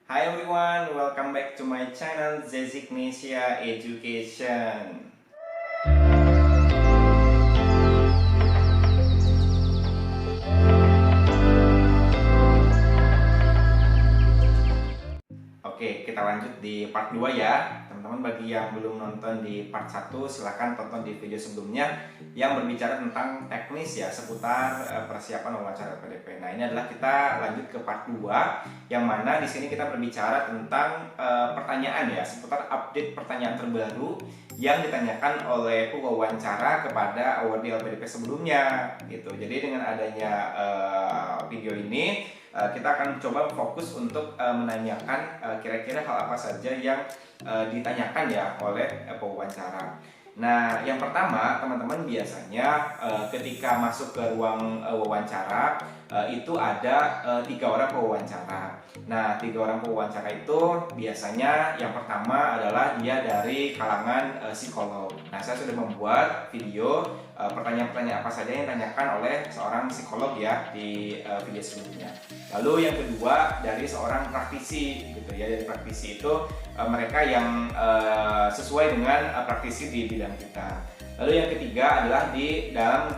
Hi everyone, welcome back to my channel Zezignesia Education. Oke, kita lanjut di part 2 ya. Teman-teman, bagi yang belum nonton di part 1, silahkan tonton di video sebelumnya yang berbicara tentang teknis ya seputar persiapan wawancara LPDP. Nah, ini adalah kita lanjut ke part 2 yang mana di sini kita berbicara tentang pertanyaan ya seputar update pertanyaan terbaru yang ditanyakan oleh pewawancara kepada awardee LPDP sebelumnya gitu. Jadi dengan adanya video ini kita akan coba fokus untuk menanyakan kira-kira hal apa saja yang ditanyakan ya oleh pewawancara. Nah, yang pertama, teman-teman biasanya ketika masuk ke ruang wawancara itu ada 3 orang pewawancara. Nah, 3 orang pewawancara itu biasanya yang pertama adalah dia dari kalangan psikolog. Nah, saya sudah membuat video pertanyaan-pertanyaan apa saja yang ditanyakan oleh seorang psikolog ya di video sebelumnya. Lalu yang kedua dari seorang praktisi gitu ya. Dari praktisi itu mereka yang sesuai dengan praktisi di bidang kita. Lalu yang ketiga adalah di dalam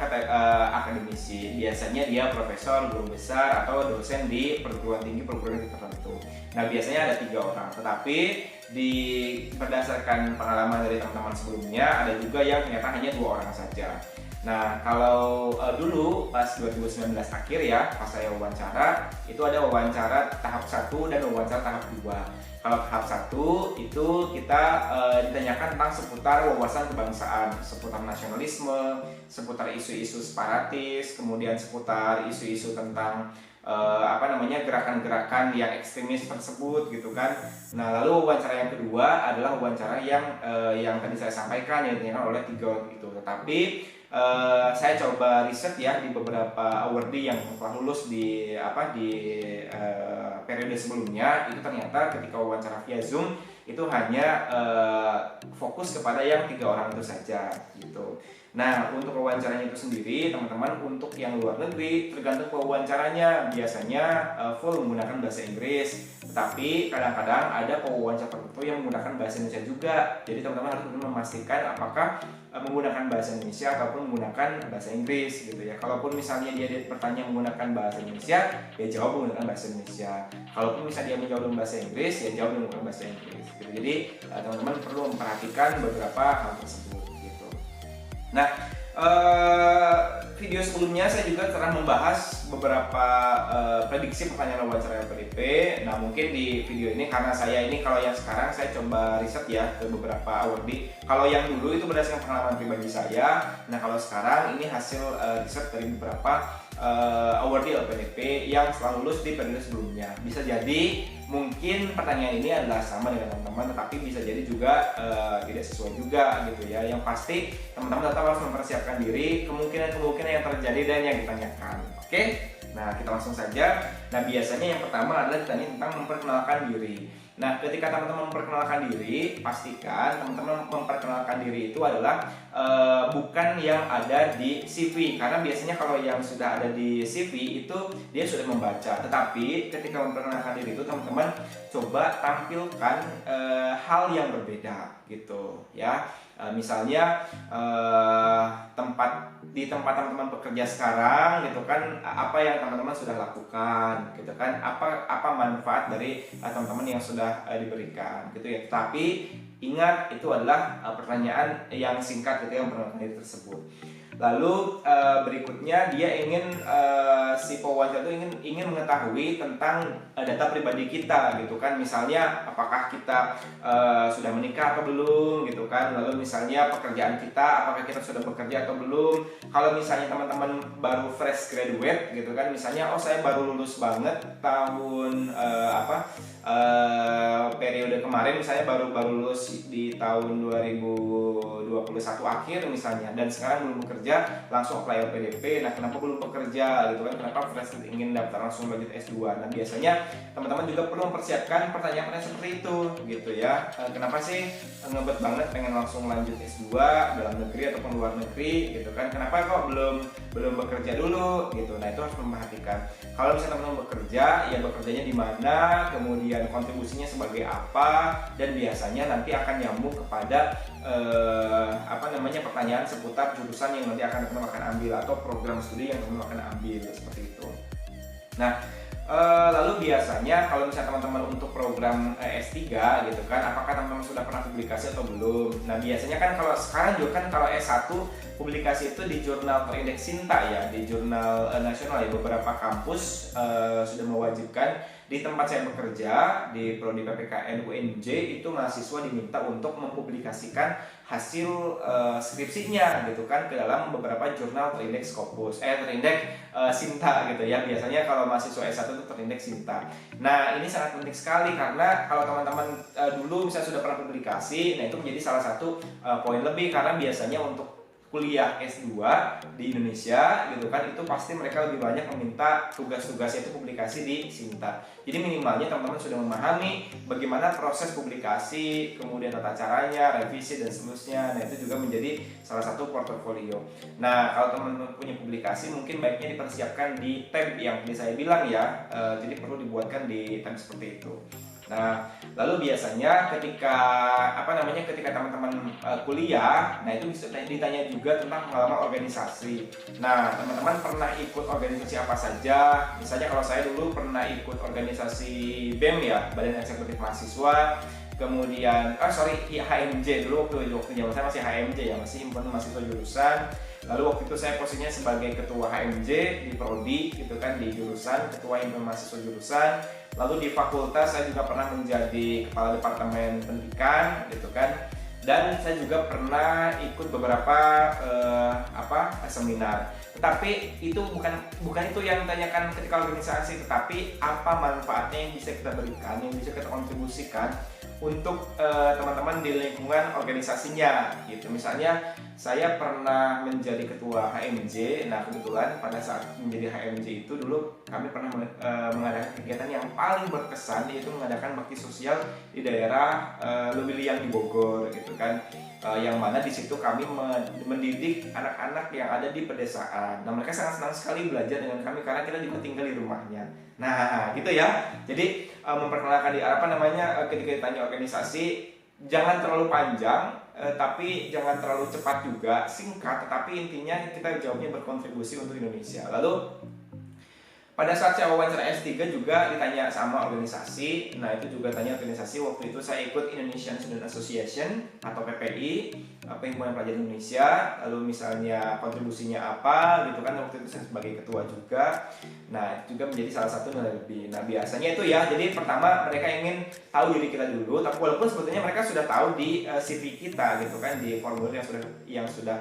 akademisi. Biasanya dia profesor, guru besar atau dosen di perguruan tinggi tertentu. Nah, biasanya ada 3 orang. Tetapi berdasarkan pengalaman dari teman-teman sebelumnya, ada juga yang ternyata hanya 2 orang saja. Nah, kalau dulu pas 2019 akhir ya, pas saya wawancara, itu ada wawancara tahap 1 dan wawancara tahap 2. Kalau tahap 1 itu kita ditanyakan tentang seputar wawasan kebangsaan, seputar nasionalisme, seputar isu-isu separatis, kemudian seputar isu-isu tentang gerakan-gerakan yang ekstremis tersebut gitu kan. Nah, lalu wawancara yang kedua adalah wawancara yang tadi saya sampaikan yang ditanyakan oleh 3 orang itu. Tetapi saya coba riset ya di beberapa awardee yang telah lulus di periode sebelumnya, itu ternyata ketika wawancara via Zoom itu hanya fokus kepada yang 3 orang itu saja gitu. Nah, untuk wawancaranya itu sendiri, teman-teman, untuk yang luar negeri tergantung pewawancaranya. Biasanya full menggunakan bahasa Inggris, tetapi kadang-kadang ada pewawancara tertentu yang menggunakan bahasa Indonesia juga. Jadi teman-teman harus memastikan apakah menggunakan bahasa Indonesia ataupun menggunakan bahasa Inggris gitu ya. Kalaupun misalnya dia bertanya menggunakan bahasa Indonesia, ya jawab menggunakan bahasa Indonesia. Kalaupun misalnya dia menjawab dengan bahasa Inggris, ya jawab menggunakan bahasa Inggris gitu. Jadi teman-teman perlu memperhatikan beberapa hal tersebut gitu. Nah, video sebelumnya saya juga telah membahas beberapa prediksi pertanyaan wawancara LPDP. Nah, mungkin di video ini karena saya ini kalau yang sekarang saya coba riset ya ke beberapa awardee. Kalau yang dulu itu berdasarkan pengalaman pribadi saya. Nah, kalau sekarang ini hasil riset dari beberapa awardee LPDP yang setelah lulus di periode sebelumnya. Bisa jadi mungkin pertanyaan ini adalah sama dengan teman-teman, tetapi bisa jadi juga tidak sesuai juga gitu ya. Yang pasti teman-teman tetap harus mempersiapkan diri kemungkinan-kemungkinan yang terjadi dan yang ditanyakan. Oke? Nah, kita langsung saja. Nah, biasanya yang pertama adalah ditanya tentang memperkenalkan diri. Nah, ketika teman-teman memperkenalkan diri, pastikan teman-teman memperkenalkan diri itu adalah bukan yang ada di CV. Karena biasanya kalau yang sudah ada di CV itu dia sudah membaca. Tetapi ketika memperkenalkan diri itu teman-teman coba tampilkan hal yang berbeda gitu ya. Misalnya di tempat teman-teman bekerja sekarang gitu kan, apa yang teman-teman sudah lakukan gitu kan, apa manfaat dari teman-teman yang sudah diberikan gitu ya. Tapi ingat, itu adalah pertanyaan yang singkat gitu yang memperkenalkan diri tersebut. Lalu berikutnya dia ingin si pewawancara itu ingin mengetahui tentang data pribadi kita gitu kan. Misalnya apakah kita sudah menikah atau belum gitu kan. Lalu misalnya pekerjaan kita, apakah kita sudah bekerja atau belum. Kalau misalnya teman-teman baru fresh graduate gitu kan, misalnya saya baru lulus banget tahun periode kemarin misalnya baru lulus di tahun 2021 akhir misalnya, dan sekarang belum bekerja, langsung apply LPDP. Nah, kenapa belum bekerja gitu kan, kenapa fresh ingin daftar langsung lanjut S2. Nah, biasanya teman-teman juga perlu mempersiapkan pertanyaan seperti itu gitu ya. Kenapa sih ngebet banget pengen langsung lanjut S2 dalam negeri ataupun luar negeri gitu kan, kenapa kok belum bekerja dulu gitu. Nah, itu harus memperhatikan. Kalau misalnya teman-teman bekerja, ya bekerjanya di mana, kemudian kontribusinya sebagai apa, dan biasanya nanti akan nyambung kepada pertanyaan seputar jurusan yang nanti teman-teman akan ambil atau program studi yang teman-teman akan ambil, seperti itu. Nah, lalu biasanya kalau misalnya teman-teman untuk program S3 gitu kan, apakah teman-teman sudah pernah publikasi atau belum? Nah, biasanya kan kalau sekarang juga kan kalau S1 publikasi itu di jurnal terindeks Sinta ya, di jurnal nasional ya. Beberapa kampus sudah mewajibkan. Di tempat saya bekerja di Prodi PPKN UNJ itu mahasiswa diminta untuk mempublikasikan hasil skripsinya gitu kan ke dalam beberapa jurnal terindeks Sinta gitu ya. Biasanya kalau mahasiswa S1 itu terindeks Sinta. Nah, ini sangat penting sekali karena kalau teman-teman dulu misalnya sudah pernah publikasi, nah itu menjadi salah satu poin lebih, karena biasanya untuk kuliah S2 di Indonesia gitu kan, itu pasti mereka lebih banyak meminta tugas-tugasnya itu publikasi di Sinta. Jadi minimalnya teman-teman sudah memahami bagaimana proses publikasi, kemudian tata caranya, revisi dan seterusnya. Nah, itu juga menjadi salah satu portofolio. Nah, kalau teman-teman punya publikasi, mungkin baiknya dipersiapkan di tab yang tadi saya bilang ya. Jadi perlu dibuatkan di tab seperti itu. Nah, lalu biasanya ketika teman-teman kuliah, nah itu bisa ditanya juga tentang pengalaman organisasi. Nah, teman-teman pernah ikut organisasi apa saja? Misalnya kalau saya dulu pernah ikut organisasi BEM ya, Badan Eksekutif Mahasiswa. Kemudian, HMJ dulu waktu zaman saya masih HMJ ya, masih himpunan mahasiswa jurusan. Lalu waktu itu saya posisinya sebagai ketua HMJ di Prodi gitu kan, di jurusan, ketua himpunan mahasiswa jurusan. Lalu di fakultas saya juga pernah menjadi kepala departemen pendidikan gitu kan. Dan saya juga pernah ikut beberapa seminar. Tetapi itu bukan itu yang ditanyakan ketika organisasi, tetapi apa manfaatnya yang bisa kita berikan, yang bisa kita kontribusikan untuk teman-teman di lingkungan organisasinya gitu. Misalnya saya pernah menjadi ketua HMJ. Nah, kebetulan pada saat menjadi HMJ itu dulu kami pernah mengadakan kegiatan yang paling berkesan, yaitu mengadakan bakti sosial di daerah Lubiliang di Bogor gitu kan. Yang mana di situ kami mendidik anak-anak yang ada di pedesaan. Nah, mereka sangat senang sekali belajar dengan kami karena kita juga tinggal di rumahnya. Nah, gitu ya. Jadi memperkenalkan ketika ditanya organisasi, jangan terlalu panjang, tapi jangan terlalu cepat juga, singkat, tetapi intinya kita jawabnya berkontribusi untuk Indonesia. Lalu pada saat saya wawancara S3 juga ditanya sama organisasi. Nah, itu juga tanya organisasi. Waktu itu saya ikut Indonesian Student Association atau PPI, Perhimpunan Pelajar Indonesia. Lalu misalnya kontribusinya apa gitu kan, waktu itu saya sebagai ketua juga. Nah, itu juga menjadi salah satu nilai lebih. Nah, biasanya itu ya, jadi pertama mereka ingin tahu diri kita dulu, tapi walaupun sebetulnya mereka sudah tahu di CV kita gitu kan, di formulir yang sudah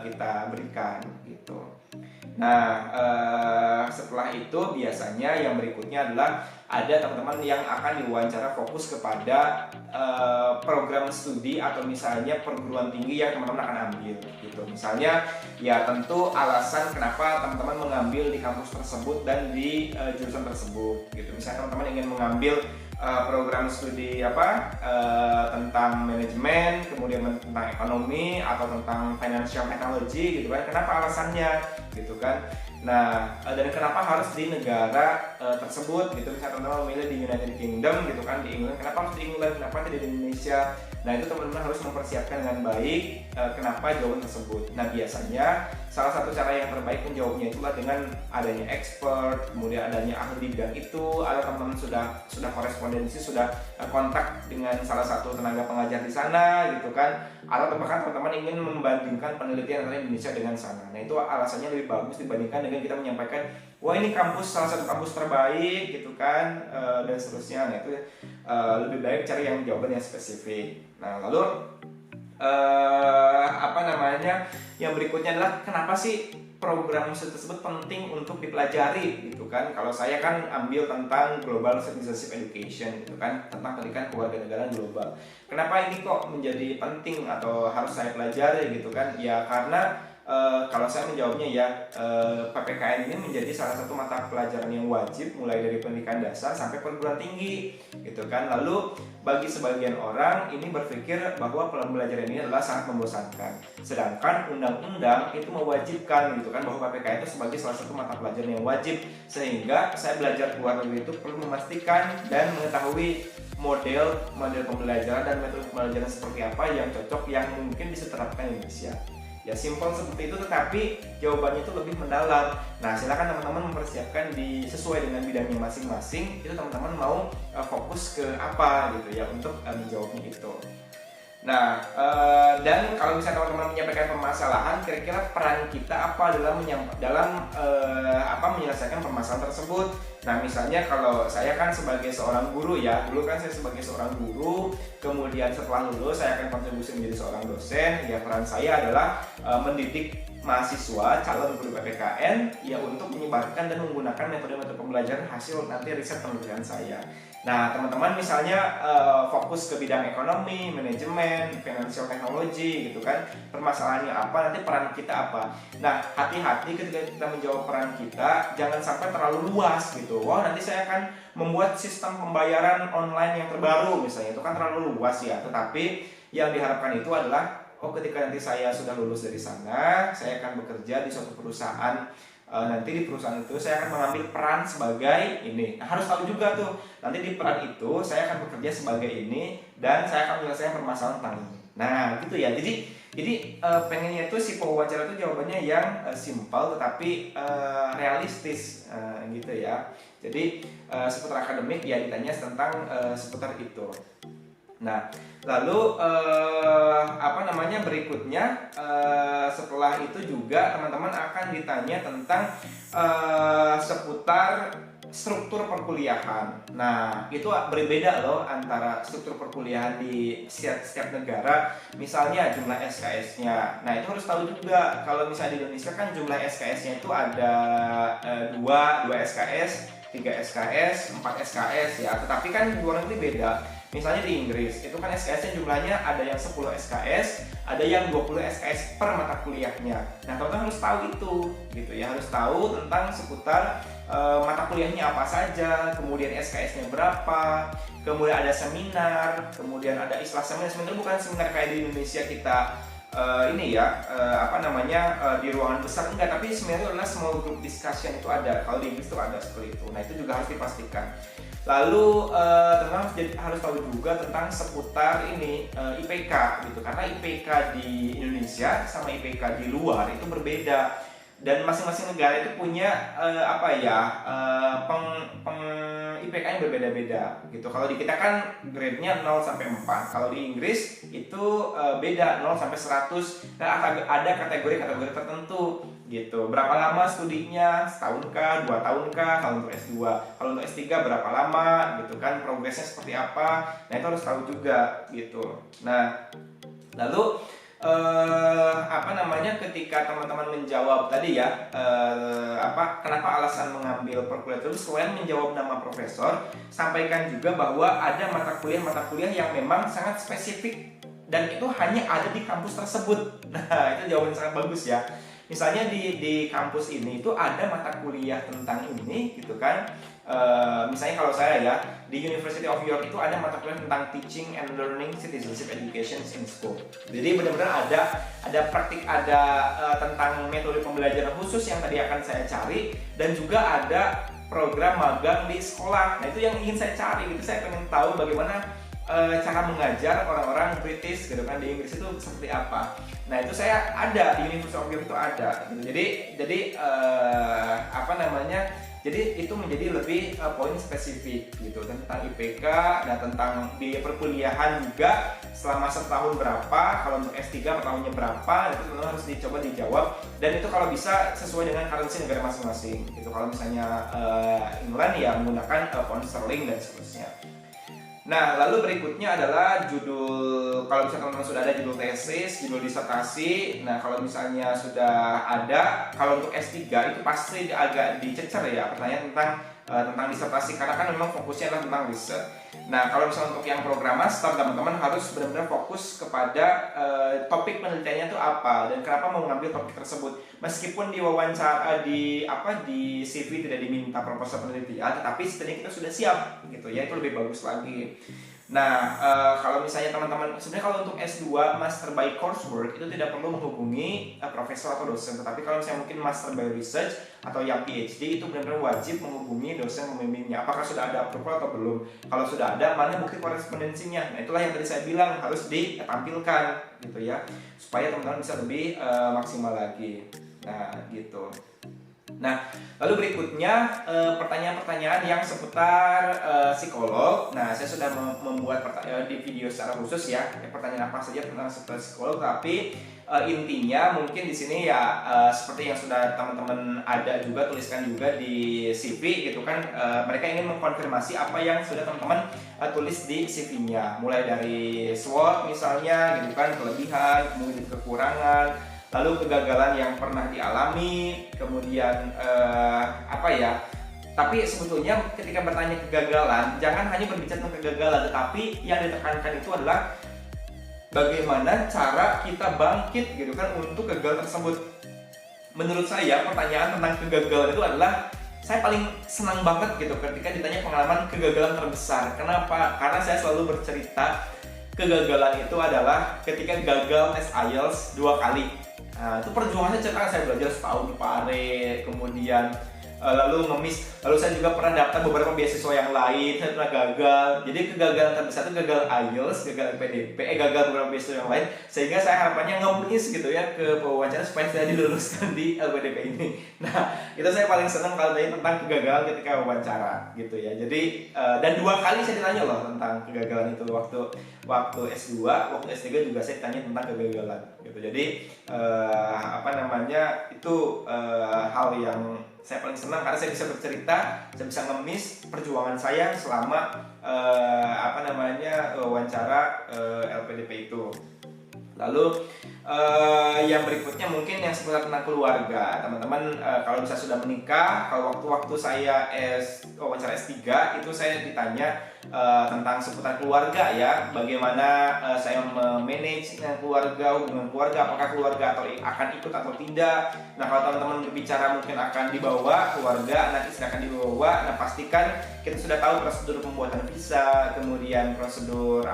kita berikan gitu. Nah, setelah itu biasanya yang berikutnya adalah ada teman-teman yang akan diwawancara fokus kepada program studi atau misalnya perguruan tinggi yang teman-teman akan ambil gitu. Misalnya ya tentu alasan kenapa teman-teman mengambil di kampus tersebut dan di jurusan tersebut gitu. Misalnya teman-teman ingin mengambil program studi tentang manajemen, kemudian tentang ekonomi atau tentang financial technology gitu kan. Kenapa alasannya gitu kan. Nah, dan kenapa harus di negara tersebut gitu. Misalnya teman-teman memilih di United Kingdom gitu kan, di England, kenapa harus di England, kenapa tidak di Indonesia. Nah, itu teman-teman harus mempersiapkan dengan baik kenapa jawaban tersebut. Nah, biasanya salah satu cara yang terbaik menjawabnya itulah dengan adanya expert, kemudian adanya ahli di bidang itu, atau teman-teman sudah korespondensi, sudah kontak dengan salah satu tenaga pengajar di sana gitu kan, atau bahkan teman-teman ingin membandingkan penelitian antara Indonesia dengan sana. Nah, itu alasannya lebih bagus dibandingkan dengan kita menyampaikan, wah ini salah satu kampus terbaik gitu kan, dan seterusnya. Nah, itu lebih baik cari yang jawaban yang spesifik. Nah, lalu yang berikutnya adalah kenapa sih program tersebut penting untuk dipelajari gitu kan. Kalau saya kan ambil tentang Global Citizenship Education gitu kan, tentang pendidikan kewarganegaraan global. Kenapa ini kok menjadi penting atau harus saya pelajari gitu kan? Ya karena kalau saya menjawabnya ya, PPKN ini menjadi salah satu mata pelajaran yang wajib mulai dari pendidikan dasar sampai perguruan tinggi gitu kan. Lalu bagi sebagian orang ini berpikir bahwa pembelajaran ini adalah sangat membosankan, sedangkan undang-undang itu mewajibkan gitu kan, bahwa PPKN itu sebagai salah satu mata pelajaran yang wajib. Sehingga saya belajar ke luar negeri itu perlu memastikan dan mengetahui model pembelajaran dan metode pembelajaran seperti apa yang cocok, yang mungkin bisa diterapkan di Indonesia. Ya simpel seperti itu, tetapi jawabannya itu lebih mendalam. Nah silakan teman-teman mempersiapkan sesuai dengan bidangnya masing-masing. Itu teman-teman mau fokus ke apa gitu ya untuk menjawabnya itu. Nah, dan kalau misalnya teman-teman menyampaikan permasalahan, kira-kira peran kita apa dalam menyelesaikan permasalahan tersebut. Nah, misalnya kalau saya kan sebagai seorang guru ya, dulu kan saya sebagai seorang guru, kemudian setelah lulus saya akan kontribusi menjadi seorang dosen. Ya, peran saya adalah mendidik mahasiswa calon guru PPKN ya untuk menyebarkan dan menggunakan metode-metode pembelajaran hasil nanti riset penelitian saya. Nah, teman-teman misalnya fokus ke bidang ekonomi, manajemen, financial technology gitu kan. Permasalahannya apa, nanti peran kita apa. Nah, hati-hati ketika kita menjawab peran kita, jangan sampai terlalu luas gitu. Wah, nanti saya akan membuat sistem pembayaran online yang terbaru misalnya. Itu kan terlalu luas ya. Tetapi yang diharapkan itu adalah ketika nanti saya sudah lulus dari sana, saya akan bekerja di suatu perusahaan. Nanti di perusahaan itu saya akan mengambil peran sebagai ini. Nah, harus tahu juga tuh, nanti di peran itu saya akan bekerja sebagai ini dan saya akan menyelesaikan permasalahan tentang ini. Nah, gitu ya. Jadi pengennya itu si pewawancara itu jawabannya yang simpel tetapi realistis gitu ya. Jadi seputar akademik ya ditanya tentang seputar itu. Nah, lalu berikutnya setelah itu juga teman-teman akan ditanya tentang seputar struktur perkuliahan. Nah, itu berbeda loh antara struktur perkuliahan di setiap negara. Misalnya jumlah SKS-nya. Nah, itu harus tahu juga. Kalau misalnya di Indonesia kan jumlah SKS-nya itu ada 2 SKS, 3 SKS, 4 SKS ya. Tetapi kan di luar negeri beda. Misalnya di Inggris, itu kan SKS-nya jumlahnya ada yang 10 SKS, ada yang 20 SKS per mata kuliahnya. Nah, teman-teman harus tahu itu, gitu ya, harus tahu tentang seputar mata kuliahnya apa saja, kemudian SKS-nya berapa, kemudian ada seminar, kemudian ada istilah seminar. Seminar bukan seminar kayak di Indonesia kita di ruangan besar, enggak, tapi sebenarnya adalah small group discussion itu ada. Kalau di Inggris itu ada seperti itu. Nah, itu juga harus dipastikan. Lalu teman-teman harus tahu juga tentang seputar ini IPK gitu, karena IPK di Indonesia sama IPK di luar itu berbeda dan masing-masing negara itu punya IPK yang berbeda-beda gitu. Kalau di kita kan grade-nya 0 sampai 4. Kalau di Inggris itu beda 0 sampai 100 dan ada kategori-kategori tertentu gitu. Berapa lama studinya? Setahun kah? 2 tahun kah? Kalau untuk S2. Kalau untuk S3 berapa lama gitu kan? Progresnya seperti apa? Nah, itu harus tahu juga gitu. Nah, lalu ketika teman-teman menjawab tadi ya kenapa alasan mengambil perkuliahan itu, selain menjawab nama profesor, sampaikan juga bahwa ada mata kuliah yang memang sangat spesifik dan itu hanya ada di kampus tersebut. Nah, itu jawaban sangat bagus ya. Misalnya di kampus ini itu ada mata kuliah tentang ini gitu kan. Misalnya kalau saya ya di University of York itu ada mata kuliah tentang Teaching and Learning Citizenship Education in School. Jadi benar-benar ada praktik, tentang metode pembelajaran khusus yang tadi akan saya cari, dan juga ada program magang di sekolah. Nah, itu yang ingin saya cari gitu. Saya pengen tahu bagaimana cara mengajar orang-orang British gitu kan di Inggris itu seperti apa. Nah, itu saya ada di University of York itu ada gitu. Jadi itu menjadi lebih poin spesifik gitu tentang IPK dan tentang biaya perkuliahan juga selama setahun berapa, kalau untuk S3 tahunnya berapa, itu tentu harus dicoba dijawab, dan itu kalau bisa sesuai dengan currency negara masing-masing gitu. Kalau misalnya England ya menggunakan pound sterling dan seterusnya. Nah, lalu berikutnya adalah judul, kalau misalnya teman-teman sudah ada judul tesis, judul disertasi. Nah, kalau misalnya sudah ada, kalau untuk S3 itu pasti agak dicecer ya pertanyaan tentang disertasi, karena kan memang fokusnya adalah tentang riset. Nah, kalau misalnya untuk yang program master, teman-teman harus benar-benar fokus kepada topik penelitiannya itu apa dan kenapa mau mengambil topik tersebut. Meskipun di wawancara di CV tidak diminta proposal penelitian, tetapi setidaknya kita sudah siap gitu ya, itu lebih bagus lagi. Nah, kalau misalnya teman-teman, sebenarnya kalau untuk S2 Master by Coursework itu tidak perlu menghubungi profesor atau dosen, tetapi kalau misalnya mungkin Master by Research atau yang PhD itu benar-benar wajib menghubungi dosen pembimbingnya. Apakah sudah ada approval atau belum? Kalau sudah ada, mana bukti korespondensinya? Nah, itulah yang tadi saya bilang harus ditampilkan gitu ya, supaya teman-teman bisa lebih maksimal lagi. Nah, gitu. Nah, lalu berikutnya pertanyaan-pertanyaan yang seputar psikolog. Nah, saya sudah membuat di video secara khusus ya, pertanyaan apa saja tentang seputar psikolog. Tapi intinya mungkin di sini ya seperti yang sudah teman-teman ada juga tuliskan juga di CV gitu kan. Mereka ingin mengkonfirmasi apa yang sudah teman-teman tulis di CV-nya, mulai dari SWOT misalnya gitu kan, kelebihan, kemudian kekurangan, lalu kegagalan yang pernah dialami, kemudian tapi sebetulnya ketika bertanya kegagalan, jangan hanya berbicara tentang kegagalan, tetapi yang ditekankan itu adalah bagaimana cara kita bangkit gitu kan untuk kegagalan tersebut. Menurut saya pertanyaan tentang kegagalan itu adalah, saya paling senang banget gitu ketika ditanya pengalaman kegagalan terbesar. Kenapa? Karena saya selalu bercerita kegagalan itu adalah ketika gagal tes IELTS 2 kali. Nah, itu perjuangannya cepat. Saya belajar setahun di Pare, kemudian lalu ngemis, lalu saya juga pernah daftar beberapa beasiswa yang lain, saya pernah gagal. Jadi kegagalan terbesar itu gagal IELTS, gagal PDP, gagal beberapa beasiswa yang lain, sehingga saya harapannya ngemis gitu ya ke wawancara supaya saya diluluskan di LPDP ini. Nah, itu saya paling senang kalau tanya tentang kegagalan ketika wawancara gitu ya. Jadi dan 2 kali saya ditanya loh tentang kegagalan itu, waktu S2, waktu S3 juga saya tanya tentang kegagalan gitu. Jadi itu hal yang saya paling senang karena saya bisa bercerita, saya bisa ngemis perjuangan saya selama wawancara LPDP itu. Lalu yang berikutnya mungkin yang seputar tentang keluarga. Teman-teman kalau bisa sudah menikah, kalau waktu saya wawancara S3 itu saya ditanya tentang seputar keluarga ya, bagaimana saya memanage keluarga, hubungan keluarga, apakah keluarga akan ikut atau tidak. Nah, kalau teman-teman berbicara mungkin akan dibawa keluarga, anak istri akan dibawa, nah pastikan kita sudah tahu prosedur pembuatan visa, kemudian prosedur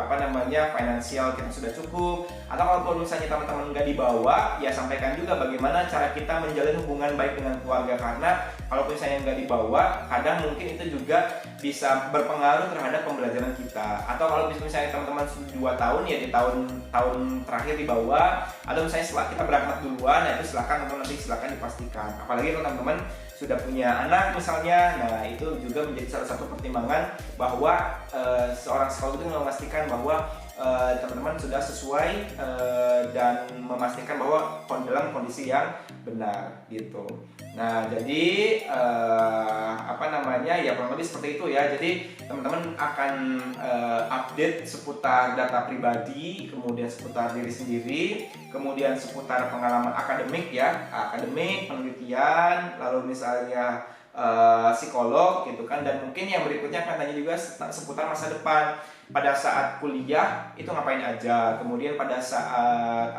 finansial kita sudah cukup. Atau kalau misalnya teman-teman nggak dibawa, ya sampaikan juga bagaimana cara kita menjalin hubungan baik dengan keluarga, karena kalau misalnya nggak dibawa, kadang mungkin itu juga bisa berpengaruh terhadap pembelajaran kita. Atau kalau misalnya teman-teman sudah 2 tahun ya di tahun terakhir dibawa, atau misalnya setelah kita berangkat duluan, nah itu silakan dipastikan. Apalagi kalau teman-teman sudah punya anak misalnya, nah itu juga menjadi salah satu pertimbangan bahwa seorang psikolog itu memastikan bahwa teman-teman sudah sesuai dan memastikan bahwa dalam kondisi yang benar gitu. Nah, jadi ya kurang lebih seperti itu ya. Jadi teman-teman akan update seputar data pribadi, kemudian seputar diri sendiri, kemudian seputar pengalaman akademik ya, penelitian, lalu misalnya psikolog gitu kan, dan mungkin yang berikutnya akan tanya juga seputar masa depan. Pada saat kuliah itu ngapain aja, kemudian pada saat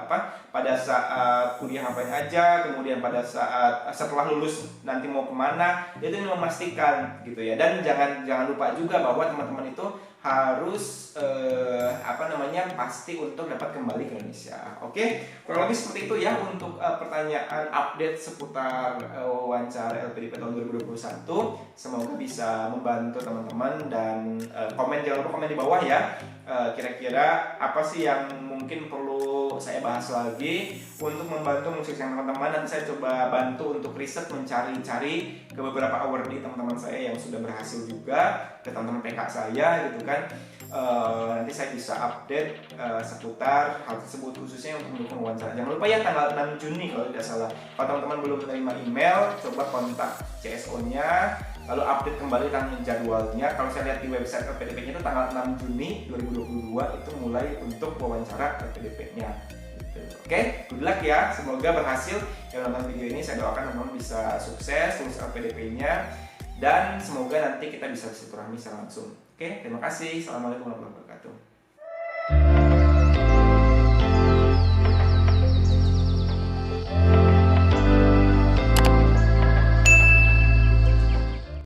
kuliah ngapain aja, kemudian pada saat setelah lulus nanti mau kemana, itu memastikan gitu ya. Dan jangan lupa juga bahwa teman-teman itu harus pasti untuk dapat kembali ke Indonesia. Oke, kurang lebih seperti itu ya untuk pertanyaan update seputar wawancara LPDP tahun 2021. Semoga bisa membantu teman-teman, dan jangan lupa komen di bawah ya. Kira-kira apa sih yang mungkin perlu saya bahas lagi untuk membantu mensukseskan teman-teman. Nanti saya coba bantu untuk riset, mencari ke beberapa awardee teman-teman saya yang sudah berhasil juga, ke teman-teman PK saya gitu kan. nanti saya bisa update seputar hal tersebut, khususnya untuk mendukung wawancara. Jangan lupa ya, tanggal 6 Juni kalau tidak salah. Kalau teman-teman belum menerima email, coba kontak CSO-nya, lalu update kembali tentang jadwalnya. Kalau saya lihat di website LPDP-nya itu tanggal 6 Juni 2022 itu mulai untuk wawancara LPDP-nya. Oke, good luck ya. Semoga berhasil yang nonton video ini. Saya doakan teman-teman bisa sukses lulus LPDP-nya, dan semoga nanti kita bisa bersilaturahmi secara langsung. Oke, terima kasih. Assalamualaikum warahmatullahi wabarakatuh.